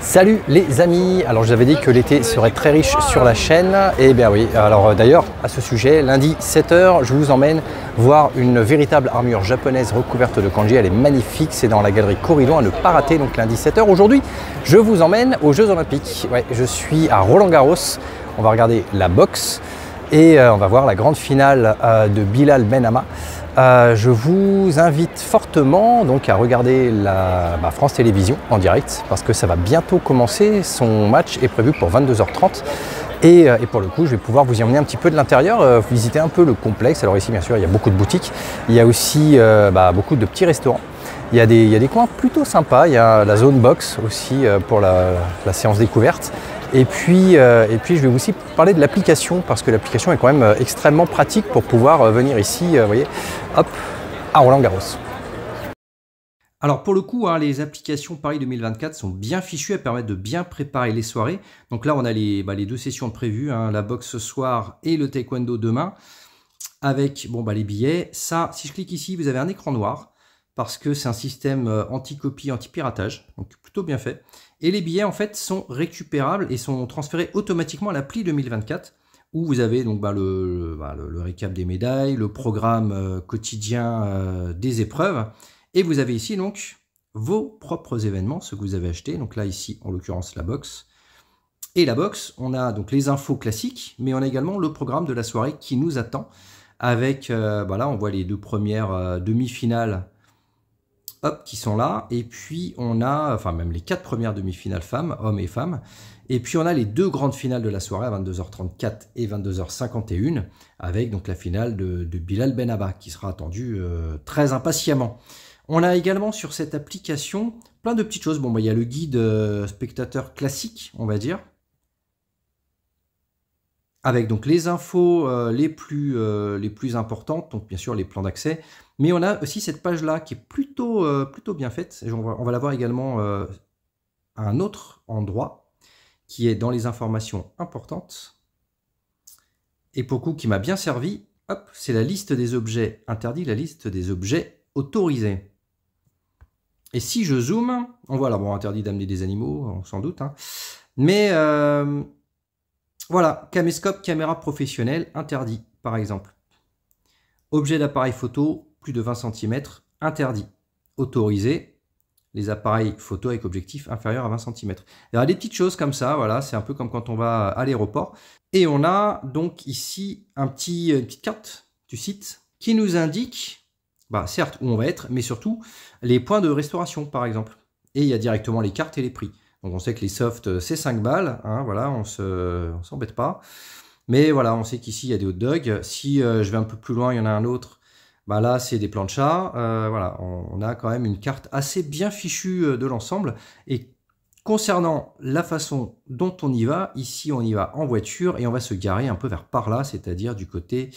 Salut les amis, alors je vous avais dit que l'été serait très riche sur la chaîne, et bien oui, alors d'ailleurs à ce sujet, lundi 7 h, je vous emmène voir une véritable armure japonaise recouverte de kanji, elle est magnifique, c'est dans la galerie Corridon, à ne pas rater, donc lundi 7 h. Aujourd'hui, je vous emmène aux Jeux Olympiques, ouais, je suis à Roland-Garros, on va regarder la boxe et on va voir la grande finale de Bilal Benama. Je vous invite fortement donc à regarder la France Télévisions en direct parce que ça va bientôt commencer. Son match est prévu pour 22 h 30 et pour le coup je vais pouvoir vous y emmener un petit peu de l'intérieur, visiter un peu le complexe. Alors ici bien sûr il y a beaucoup de boutiques, il y a aussi beaucoup de petits restaurants. Il y a des coins plutôt sympas, il y a la zone box aussi pour la séance découverte. Et puis je vais aussi parler de l'application parce que l'application est quand même extrêmement pratique pour pouvoir venir ici, vous voyez, hop, à Roland-Garros. Alors pour le coup, les applications Paris 2024 sont bien fichues, elles permettent de bien préparer les soirées. Donc là, on a les deux sessions prévues, la boxe ce soir et le taekwondo demain, avec les billets. Ça, si je clique ici, vous avez un écran noir parce que c'est un système anti-copie, anti-piratage, donc plutôt bien fait. Et les billets en fait sont récupérables et sont transférés automatiquement à l'appli 2024 où vous avez donc le récap des médailles, le programme quotidien des épreuves et vous avez ici donc vos propres événements, ce que vous avez acheté. Donc là ici en l'occurrence la boxe. Et la boxe, on a donc les infos classiques, mais on a également le programme de la soirée qui nous attend avec là on voit les deux premières demi-finales. Hop, qui sont là, et puis on a, même les 4 premières demi-finales femmes, hommes et femmes, et puis on a les 2 grandes finales de la soirée à 22 h 34 et 22 h 51, avec donc la finale de Bilal Benama, qui sera attendue très impatiemment. On a également sur cette application plein de petites choses. Il y a le guide spectateur classique, on va dire, avec donc les infos les plus importantes, donc bien sûr les plans d'accès, mais on a aussi cette page-là qui est plutôt bien faite. On va la voir également à un autre endroit, qui est dans les informations importantes. Et pour le coup, qui m'a bien servi, hop, c'est la liste des objets interdits, la liste des objets autorisés. Et si je zoome, on voit là, interdit d'amener des animaux, sans doute, mais voilà, caméscope, caméra professionnelle, interdit, par exemple. Objet d'appareil photo, plus de 20 cm, interdit. Autorisé, les appareils photo avec objectif inférieur à 20 cm. Il y a des petites choses comme ça, voilà, c'est un peu comme quand on va à l'aéroport. Et on a donc ici une petite carte du site qui nous indique, certes, où on va être, mais surtout les points de restauration, par exemple. Et il y a directement les cartes et les prix. Donc on sait que les softs, c'est 5 balles, voilà, on s'embête pas. Mais voilà, on sait qu'ici, il y a des hot dogs. Si je vais un peu plus loin, il y en a un autre. Là, c'est des planchas. Voilà, on a quand même une carte assez bien fichue de l'ensemble. Et concernant la façon dont on y va, ici, on y va en voiture et on va se garer un peu vers par là, c'est-à-dire du côté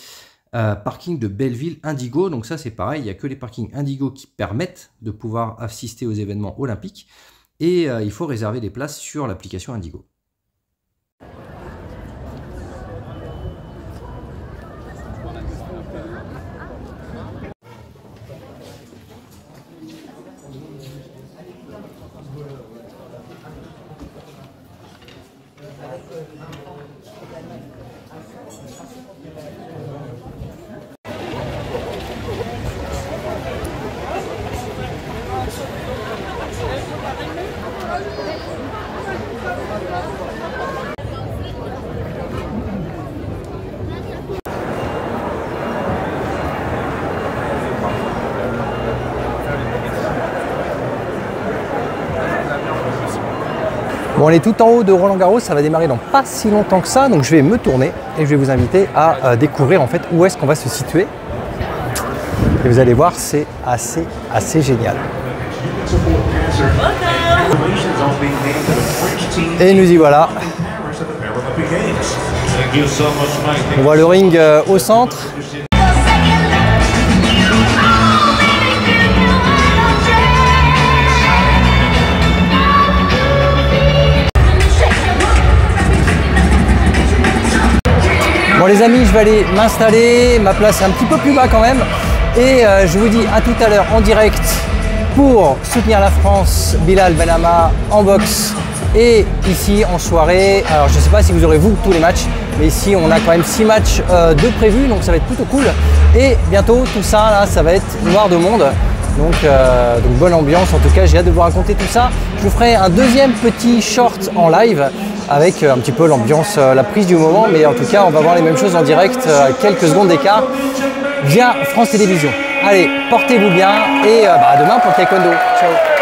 parking de Belleville Indigo. Donc ça, c'est pareil, il n'y a que les parkings Indigo qui permettent de pouvoir assister aux événements olympiques. Et il faut réserver des places sur l'application Indigo. On est tout en haut de Roland-Garros, ça va démarrer dans pas si longtemps que ça, donc je vais me tourner et je vais vous inviter à découvrir en fait où est-ce qu'on va se situer. Et vous allez voir, c'est assez génial. Et nous y voilà. On voit le ring au centre. Bon les amis, je vais aller m'installer, ma place est un petit peu plus bas quand même. Et je vous dis à tout à l'heure en direct pour soutenir la France, Bilal Benama en boxe Et ici en soirée, alors je ne sais pas si vous aurez vous tous les matchs, mais ici on a quand même 6 matchs de prévus, donc ça va être plutôt cool. Et bientôt tout ça là, ça va être noir de monde. Donc bonne ambiance, en tout cas j'ai hâte de vous raconter tout ça. Je vous ferai un deuxième petit short en live avec un petit peu l'ambiance, la prise du moment, mais en tout cas on va voir les mêmes choses en direct à quelques secondes d'écart via France Télévisions. Allez, portez-vous bien et à demain pour le taekwondo. Ciao.